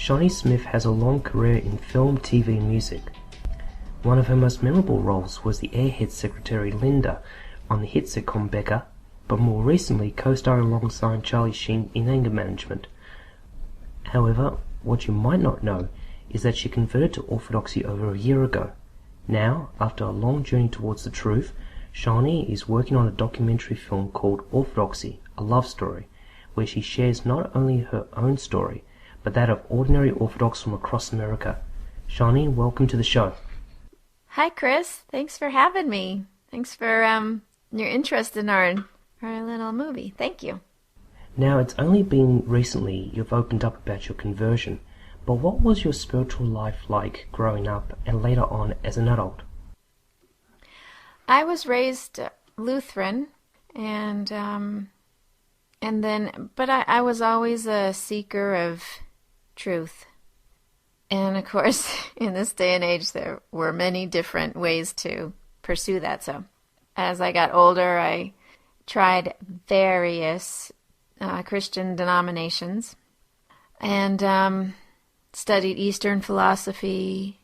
Shawnee Smith has a long career in film, TV and music. One of her most memorable roles was the Airhead secretary Linda on the hit sitcom Becca, but more recently co-starred alongside Charlie Sheen in Anger Management. However, what you might not know is that she converted to Orthodoxy over a year ago. Now, after a long journey towards the truth, Shawnee is working on a documentary film called Orthodoxy, a love story, where she shares not only her own story, but that of ordinary Orthodox from across America. Shawnee, welcome to the show. Hi, Chris. Thanks for having me. Thanks for your interest in our little movie. Thank you. Now, it's only been recently you've opened up about your conversion, but what was your spiritual life like growing up and later on as an adult? I was raised Lutheran, but I was always a seeker of truth. And of course, in this day and age, there were many different ways to pursue that. So as I got older, I tried various Christian denominations and studied Eastern philosophy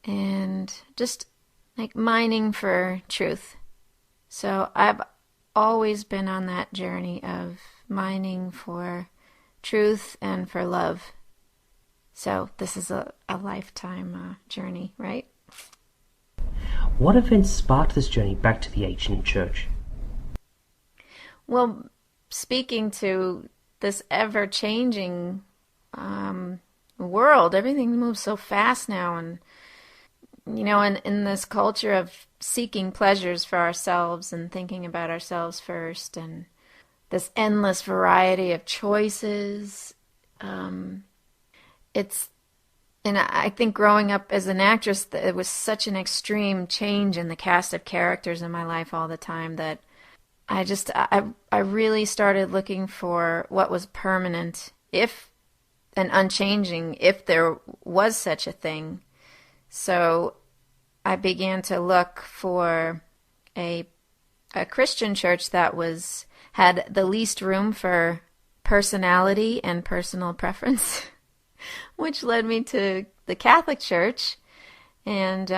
and just like mining for truth. So I've always been on that journey of mining for truth and for love. So this is a lifetime journey, right? What events sparked this journey back to the ancient church? Well, speaking to this ever-changing world, everything moves so fast now, and in this culture of seeking pleasures for ourselves and thinking about ourselves first, and this endless variety of choices, and I think growing up as an actress, it was such an extreme change in the cast of characters in my life all the time that I really started looking for what was permanent, and unchanging, if there was such a thing. So I began to look for a Christian church that had the least room for personality and personal preference, which led me to the Catholic Church, and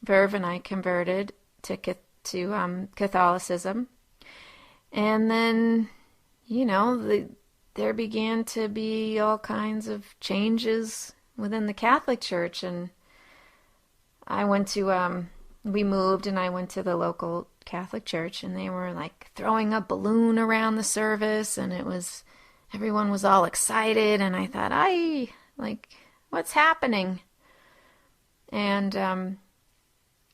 Verve and I converted to Catholicism, and then there began to be all kinds of changes within the Catholic Church, and we moved, and I went to the local Catholic Church, and they were like throwing a balloon around the service, and everyone was all excited, and I thought, what's happening? And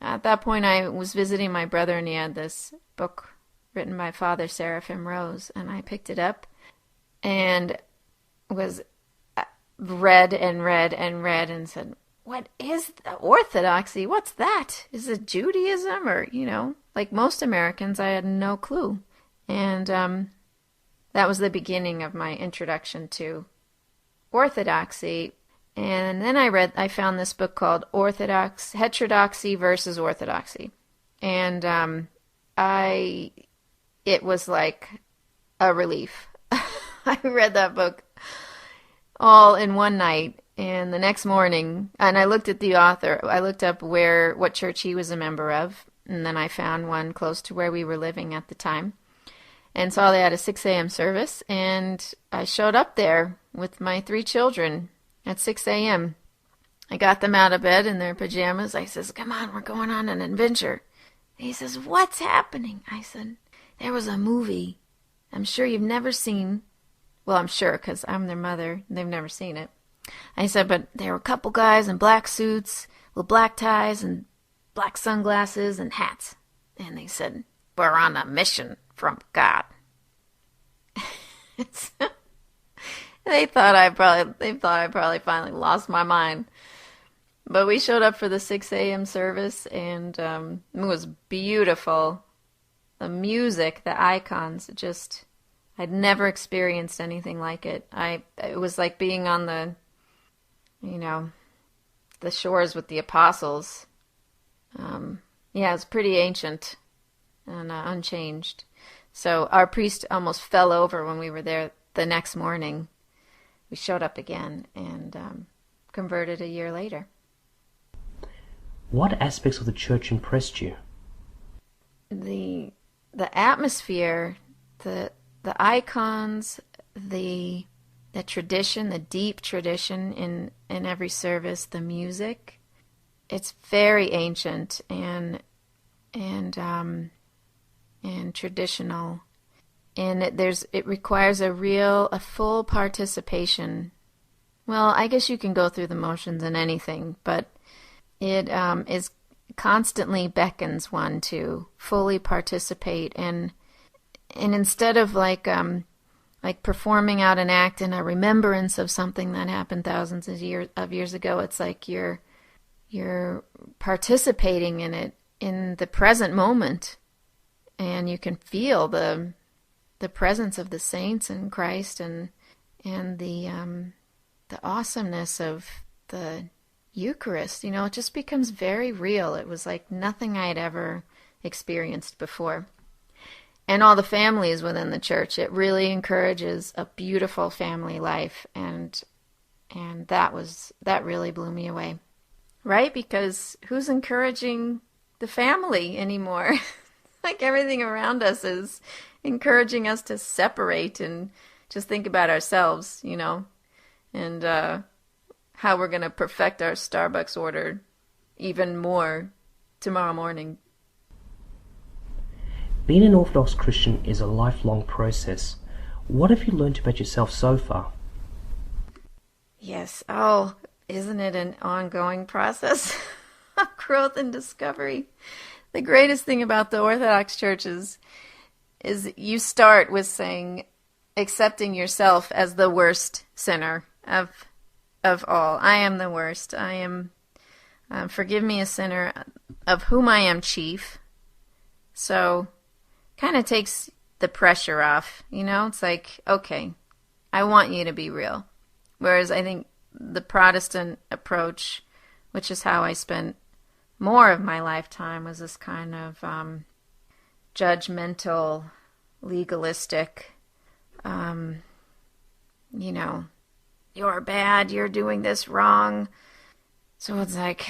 at that point, I was visiting my brother, and he had this book written by Father Seraphim Rose, and I picked it up and was read and said, what is the orthodoxy? What's that? Is it Judaism? Or, like most Americans, I had no clue. And that was the beginning of my introduction to orthodoxy. And then I found this book called Heterodoxy versus Orthodoxy. And it was like a relief. I read that book all in one night, and the next morning, and I looked at the author. I looked up what church he was a member of, and then I found one close to where we were living at the time, and saw they had a 6 a.m. service, and I showed up there with my 3 children at 6 a.m. I got them out of bed in their pajamas. I says, come on, we're going on an adventure. He says, what's happening? I said, there was a movie I'm sure you've never seen. Well, I'm sure, because I'm their mother. They've never seen it. I said, but there were a couple guys in black suits with black ties and black sunglasses and hats. And they said, we're on a mission from God. They thought I probably finally lost my mind. But we showed up for the 6 a.m. service, and it was beautiful. The music, the icons, I'd never experienced anything like it. It was like being on the shores with the apostles. It was pretty ancient and unchanged. So our priest almost fell over when we were there the next morning. we showed up again and converted a year later. What aspects of the church impressed you? The atmosphere, the icons, the tradition, the deep tradition in every service, the music. It's very ancient and traditional, and it requires a full participation. Well, I guess you can go through the motions in anything, but it is constantly beckons one to fully participate, and instead of like performing out an act in a remembrance of something that happened thousands of years ago, it's like you're participating in it in the present moment, and you can feel the presence of the saints in Christ and the awesomeness of the Eucharist. It just becomes very real. It was like nothing I had ever experienced before. And all the families within the church, it really encourages a beautiful family life, and that really blew me away. Right? Because who's encouraging the family anymore? Like everything around us is encouraging us to separate and just think about ourselves, and how we're going to perfect our Starbucks order even more tomorrow morning. Being an Orthodox Christian is a lifelong process. What have you learned about yourself so far? Yes. Oh, isn't it an ongoing process of growth and discovery? The greatest thing about the Orthodox Church is you start with accepting yourself as the worst sinner of all. I am the worst. I am, forgive me, a sinner, of whom I am chief. So, kind of takes the pressure off, It's like, okay, I want you to be real. Whereas I think the Protestant approach, which is how I spent more of my lifetime, was this kind of judgmental, legalistic, you're bad, you're doing this wrong. So it's like,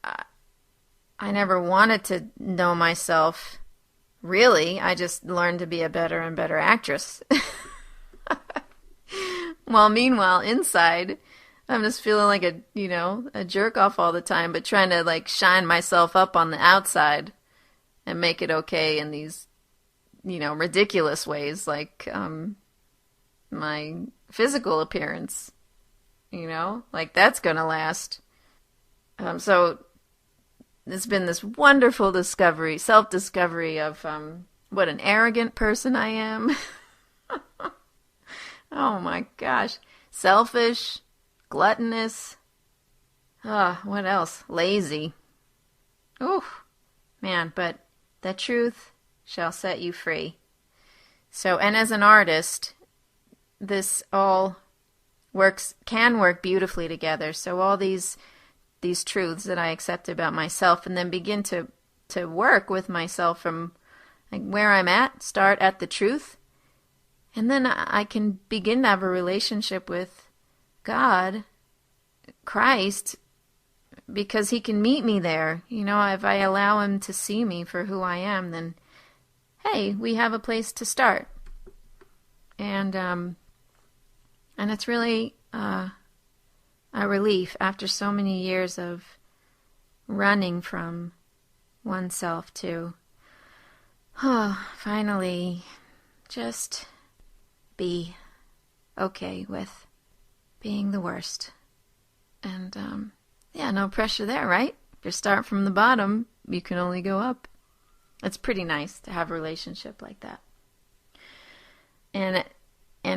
I never wanted to know myself, really. I just learned to be a better and better actress. While meanwhile, inside, I'm just feeling like a jerk off all the time, but trying to shine myself up on the outside and make it okay in these, ridiculous ways, like my physical appearance, that's gonna last. So it's been this wonderful self-discovery of what an arrogant person I am. Oh my gosh. Selfish, gluttonous. What else? Lazy. Oof, man, but the truth shall set you free. So, and as an artist, this all can work beautifully together. So all these truths that I accept about myself, and then begin to work with myself from where I'm at, start at the truth, and then I can begin to have a relationship with God, Christ, because he can meet me there. If I allow him to see me for who I am, then, hey, we have a place to start. And it's really a relief after so many years of running from oneself to, finally, just be okay with being the worst. And, no pressure there, right? If you start from the bottom, you can only go up. It's pretty nice to have a relationship like that. And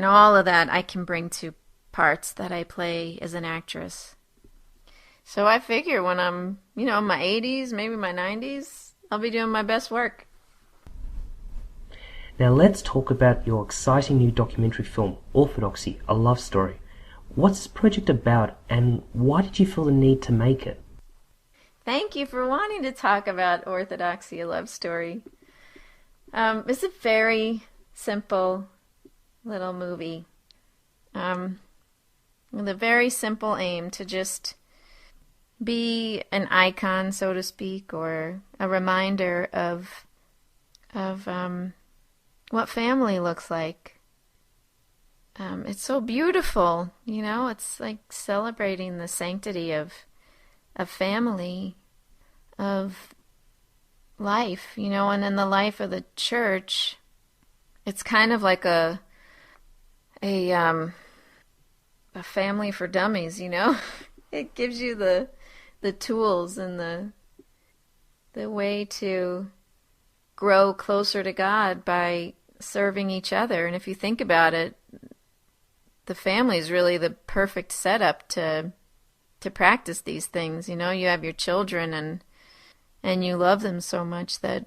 all of that I can bring to parts that I play as an actress. So I figure when I'm, in my 80s, maybe my 90s, I'll be doing my best work. Now let's talk about your exciting new documentary film, Orthodoxy, A Love Story. What's this project about, and why did you feel the need to make it? Thank you for wanting to talk about Orthodoxy, A Love Story. It's a very simple little movie. with a very simple aim to just be an icon, so to speak, or a reminder of what family looks like. It's so beautiful, it's like celebrating the sanctity of family, of life, and in the life of the church, it's kind of like a family for dummies, It gives you the tools and the way to grow closer to God by serving each other. And if you think about it, the family is really the perfect setup to practice these things. You have your children and you love them so much that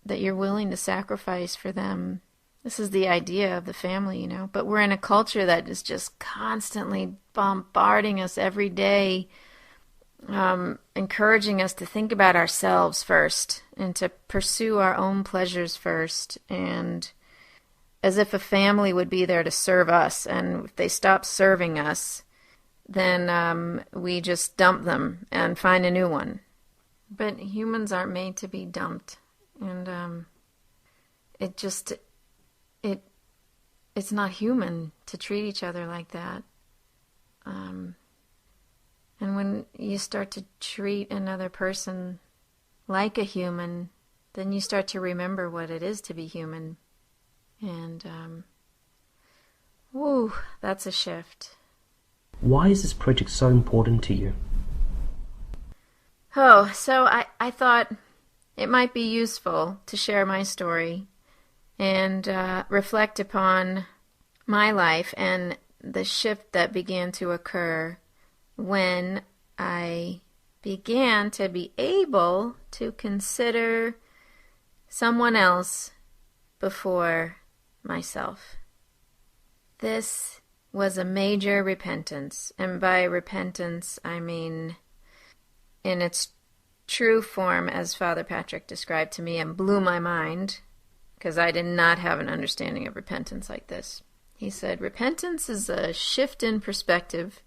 you're willing to sacrifice for them. This is the idea of the family, But we're in a culture that is just constantly bombarding us every day, encouraging us to think about ourselves first and to pursue our own pleasures first, and as if a family would be there to serve us, and if they stop serving us, then we just dump them and find a new one. But humans aren't made to be dumped, and it's not human to treat each other like that. And when you start to treat another person like a human, then you start to remember what it is to be human. And, that's a shift. Why is this project so important to you? Oh, so I thought it might be useful to share my story and reflect upon my life and the shift that began to occur when I began to be able to consider someone else before myself. This was a major repentance, and by repentance I mean in its true form as Father Patrick described to me and blew my mind, because I did not have an understanding of repentance like this. He said, repentance is a shift in perspective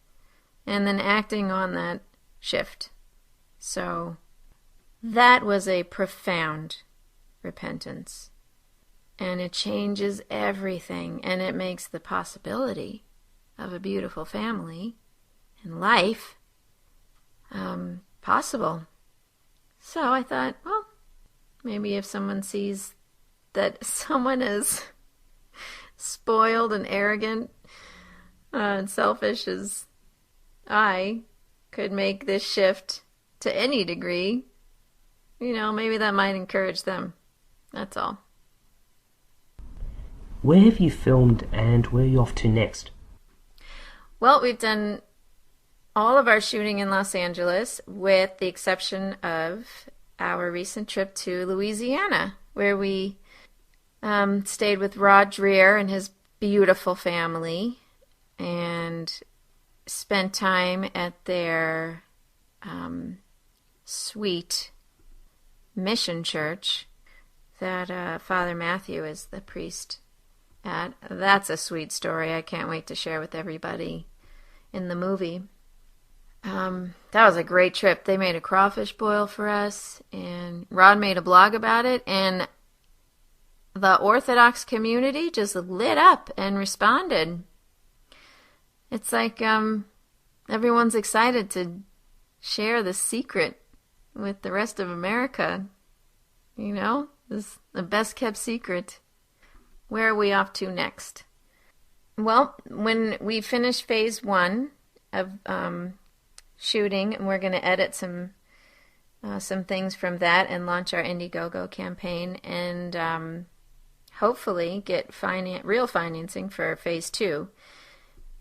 and then acting on that shift. So that was a profound repentance. And it changes everything, and it makes the possibility of a beautiful family and life possible. So I thought, well, maybe if someone sees that someone is spoiled and arrogant and selfish as I could make this shift to any degree, maybe that might encourage them. That's all. Where have you filmed and where are you off to next? Well, we've done all of our shooting in Los Angeles with the exception of our recent trip to Louisiana, where we stayed with Rod Dreher and his beautiful family and spent time at their sweet mission church that Father Matthew is the priest at. That's a sweet story. I can't wait to share with everybody in the movie. That was a great trip. They made a crawfish boil for us, and Rod made a blog about it, and the Orthodox community just lit up and responded. It's like everyone's excited to share the secret with the rest of America. This is the best kept secret. Where are we off to next? Well, when we finish phase 1 of shooting, and we're going to edit some things from that and launch our Indiegogo campaign, and hopefully get real financing for phase 2.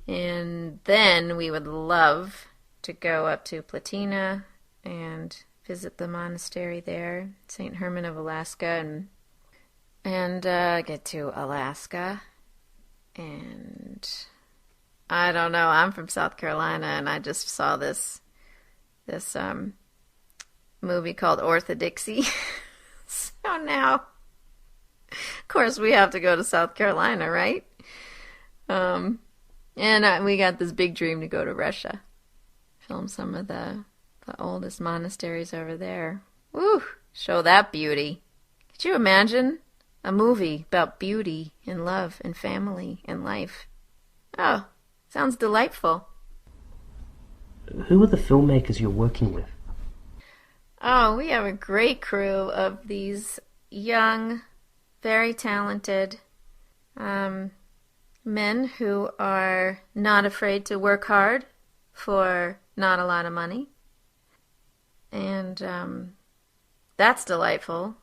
And then we would love to go up to Platina and visit the monastery there, St. Herman of Alaska, and get to Alaska. And I don't know, I'm from South Carolina, and I just saw this movie called Orthodoxy. So now, of course, we have to go to South Carolina, right? And And we got this big dream to go to Russia, film some of the oldest monasteries over there. Woo! Show that beauty. Could you imagine a movie about beauty and love and family and life? Oh, sounds delightful. Who are the filmmakers you're working with? Oh, we have a great crew of these young, very talented men who are not afraid to work hard for not a lot of money. And that's delightful.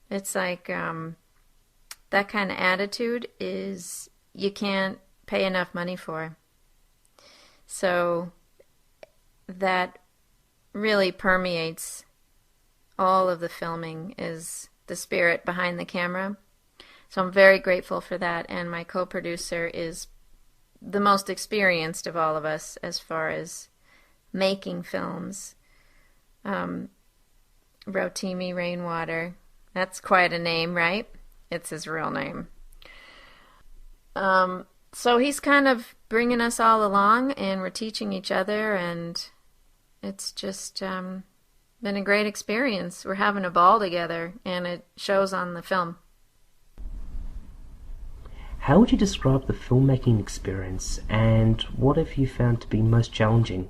It's like that kind of attitude is you can't pay enough money for. So that really permeates all of the filming, is the spirit behind the camera. So I'm very grateful for that, and my co-producer is the most experienced of all of us as far as making films. Rotimi Rainwater. That's quite a name, right? It's his real name. So he's kind of bringing us all along, and we're teaching each other, and it's just been a great experience. We're having a ball together, and it shows on the film. How would you describe the filmmaking experience, and what have you found to be most challenging?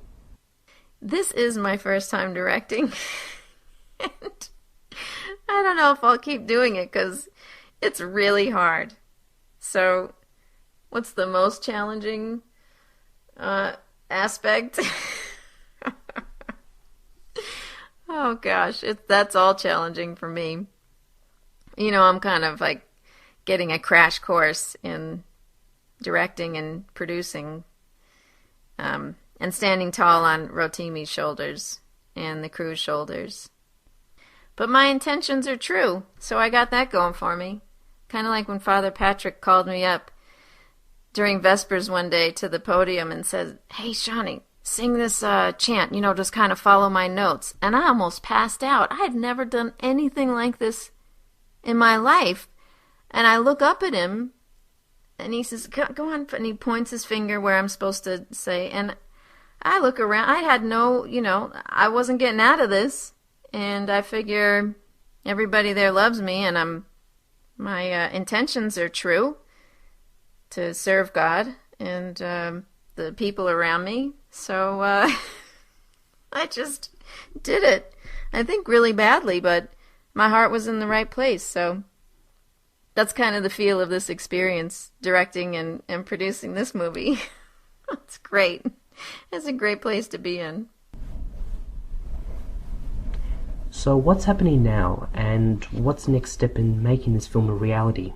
This is my first time directing, and I don't know if I'll keep doing it because it's really hard. So, what's the most challenging aspect? Oh gosh, that's all challenging for me. You know, I'm kind of like getting a crash course in directing and producing, and standing tall on Rotimi's shoulders and the crew's shoulders. But my intentions are true, so I got that going for me. Kind of like when Father Patrick called me up during Vespers one day to the podium and said, "Hey, Shawnee, sing this chant, just kind of follow my notes." And I almost passed out. I had never done anything like this in my life. And I look up at him, and he says, "Go on," and he points his finger where I'm supposed to say. And I look around. I had no, I wasn't getting out of this. And I figure everybody there loves me, and my intentions are true to serve God and the people around me. So I just did it. I think really badly, but my heart was in the right place. So that's kind of the feel of this experience, directing and producing this movie. It's great. It's a great place to be in. So what's happening now, and what's the next step in making this film a reality?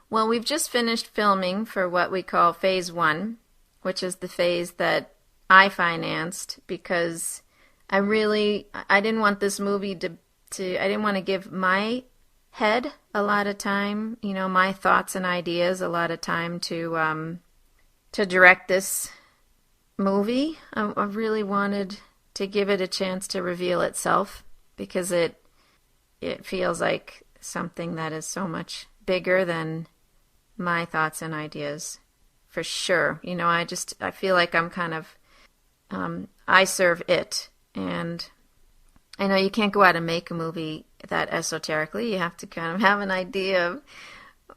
Well, we've just finished filming for what we call Phase 1, which is the phase that I financed because I didn't want this movie I didn't want to give my head a lot of time, my thoughts and ideas a lot of time to direct this movie. I really wanted to give it a chance to reveal itself because it feels like something that is so much bigger than my thoughts and ideas, for sure. I feel like I'm kind of, I serve it, and I know you can't go out and make a movie that esoterically. You have to kind of have an idea of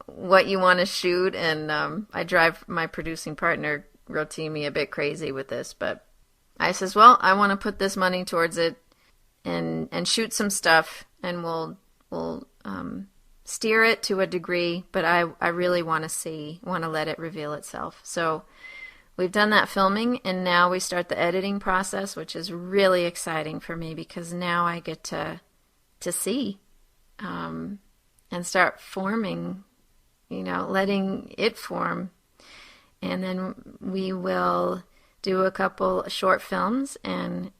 what you want to shoot, and I drive my producing partner, Rotimi, a bit crazy with this, but I says, well, I want to put this money towards it and shoot some stuff, and we'll steer it to a degree, but I really want to let it reveal itself. So we've done that filming, and now we start the editing process, which is really exciting for me because now I get to see and start forming, letting it form. And then we will do a couple short films and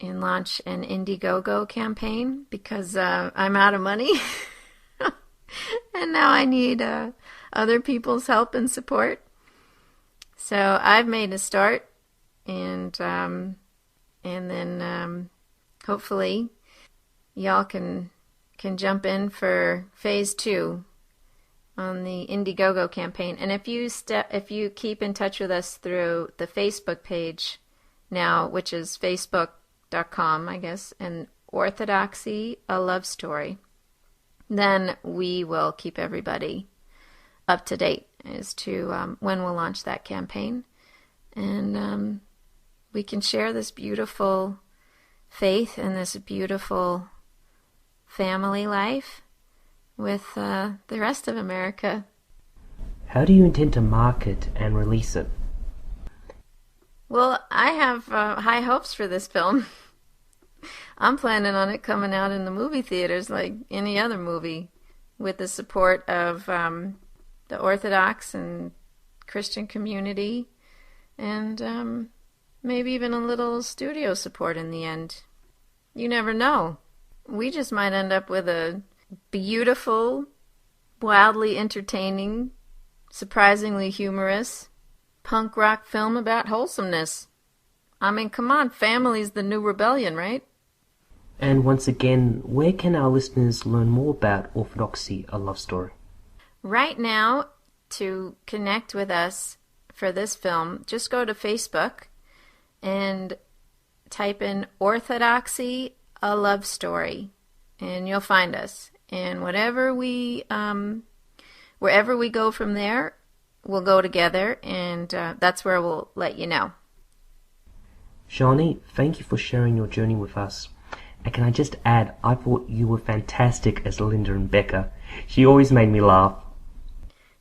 launch an Indiegogo campaign because I'm out of money and now I need other people's help and support. So I've made a start, and then hopefully y'all can jump in for Phase 2, on the Indiegogo campaign. And if you keep in touch with us through the Facebook page now, which is facebook.com, I guess, and Orthodoxy, a Love Story, then we will keep everybody up to date as to when we'll launch that campaign. And we can share this beautiful faith and this beautiful family life with the rest of America. How do you intend to market and release it? Well, I have high hopes for this film. I'm planning on it coming out in the movie theaters like any other movie, with the support of the Orthodox and Christian community, and maybe even a little studio support in the end. You never know. We just might end up with a beautiful, wildly entertaining, surprisingly humorous punk rock film about wholesomeness. I mean, come on, family's the new rebellion, right? And once again, where can our listeners learn more about Orthodoxy, a Love Story? Right now, to connect with us for this film, just go to Facebook and type in Orthodoxy, a Love Story, and you'll find us. And wherever we go from there, we'll go together, and that's where we'll let you know. Shawnee, thank you for sharing your journey with us. And can I just add, I thought you were fantastic as Linda and Becca. She always made me laugh.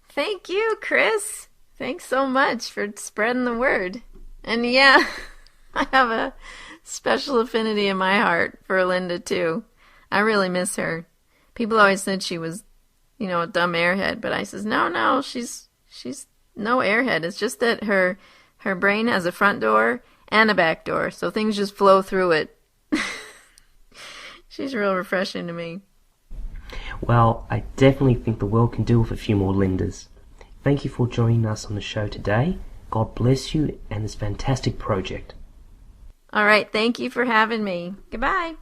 Thank you, Chris. Thanks so much for spreading the word. And yeah, I have a special affinity in my heart for Linda, too. I really miss her. People always said she was, a dumb airhead, but I says, no, she's no airhead. It's just that her brain has a front door and a back door, so things just flow through it. She's real refreshing to me. Well, I definitely think the world can do with a few more Lindas. Thank you for joining us on the show today. God bless you and this fantastic project. All right, thank you for having me. Goodbye.